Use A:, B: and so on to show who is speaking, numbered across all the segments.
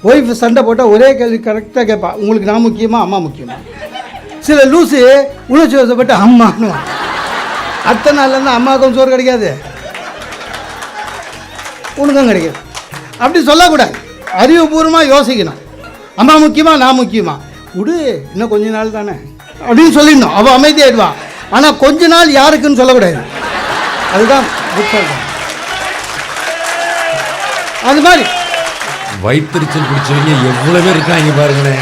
A: Wife சண்டை போட்டால் ஒரே கேள்வி கரெக்டாக கேட்பா, உங்களுக்கு நான் முக்கியமா அம்மா முக்கியமா? சில லூஸு உணர்ச்சி வசப்பட்டு அம்மான்னு அடுத்த நாள்லேருந்து அம்மாவுக்கும் சோறு கிடைக்காது, உனக்கும் கிடைக்காது. அப்படி சொல்லக்கூடாது, அறிவுபூர்வமாக யோசிக்கணும். அம்மா முக்கியமா நான் முக்கியமா, விடு இன்னும் கொஞ்ச நாள் தானே அப்படின்னு சொல்லிடணும். அவள் அமைதியாயிடுவா. ஆனால் கொஞ்ச நாள் யாருக்குன்னு சொல்லக்கூடாது. அதுதான் புத்தகம். அது மாதிரி
B: வயிற்றுச்சல் பிடிச்சவங்க எவ்வளவு பேர் இருக்காங்க பாருங்களேன்.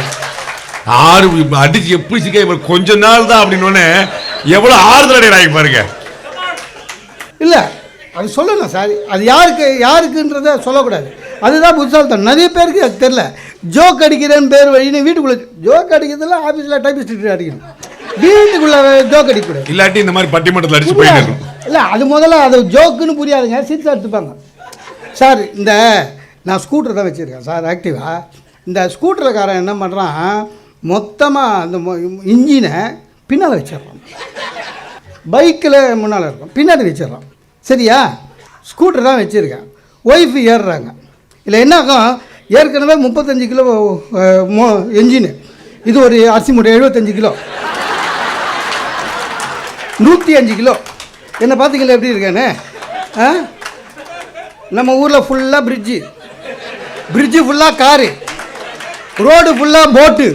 B: ஆறு அடிச்சு எப்படி கொஞ்ச நாள் தான் அப்படின்னு எவ்வளவு ஆறுதல் அடைகிறாங்க பாருங்க.
A: இல்லை அது சொல்லணும் சார், அது யாருக்குன்றத சொல்லக்கூடாது. அதுதான் புத்தால்தான். நிறைய பேருக்கு அது தெரில. ஜோக் அடிக்கிறேன்னு பேர் வழின்னு வீட்டுக்குள்ளே ஜோக் அடிக்கிறதுல ஆஃபீஸில் டைப்பிஸ்ட் அடிக்கணும், வீட்டுக்குள்ளே ஜோக் அடிக்கக்கூடாது.
B: இல்லாட்டி இந்த மாதிரி பட்டிமன்றத்தில் அடிச்சு போயிடணும்.
A: இல்லை அது முதல்ல அது ஜோக்குன்னு புரியாதுங்க, சீட்ஸாக எடுத்துப்பாங்க. சார் இந்த நான் ஸ்கூட்டர் தான் வச்சுருக்கேன் சார், ஆக்டிவா. இந்த ஸ்கூட்டருக்காரன் என்ன பண்ணுறான், மொத்தமாக அந்த இன்ஜினை பின்னால் வச்சிடறான், பைக்கில் முன்னால் இருக்கும் பின்னாடி வச்சிடறான். சரியா? ஸ்கூட்டர் தான் வச்சுருக்கேன். ஒய்ஃபு ஏறுறாங்க. இல்லை என்ன ஆகும், ஏற்கனவே 35 கிலோ என்ஜினு, இது ஒரு அரிசி மூட்டை 75 கிலோ, 105 கிலோ. என்ன பார்த்தீங்களா எப்படி இருக்கேன்னு? நம்ம ஊரில் ஃபுல்லாக பிரிட்ஜு ஃபுல்லாக காரு, ரோடு ஃபுல்லாக போட்டு,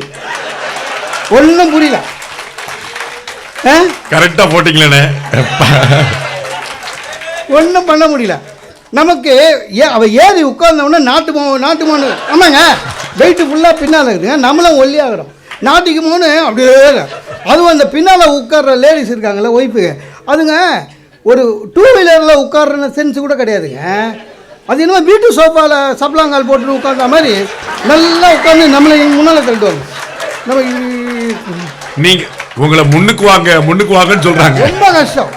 A: ஒன்றும் புரியல.
B: கரெக்டாக போட்டிங்களே,
A: ஒன்றும் பண்ண முடியல நமக்கு. அவள் ஏறி உட்கார்ந்தவொடனே நாட்டு மோனு ஆமாங்க, வெயிட்டு ஃபுல்லாக பின்னால் இருக்குதுங்க, நம்மளும் ஒல்லியாகிறோம். நாட்டுக்கு மோனு அப்படியே. அதுவும் அந்த பின்னால் உட்கார்ற லேடிஸ் இருக்காங்களே ஒய்ஃபு, அதுங்க ஒரு 2 வீலரில் உட்கார்ற சென்ஸ் கூட கிடையாதுங்க. அது என்னமோ வீட்டு சோஃபாவில் சப்ளாங்கால் போட்டு உட்கார்ந்த மாதிரி நல்லா உட்காந்து நம்மளை முன்னால் தள்ளுவாங்க. நம்ம
B: நீங்கள் உங்களை முன்னுக்கு வாங்கன்னு சொல்கிறாங்க.
A: ரொம்ப கஷ்டம்.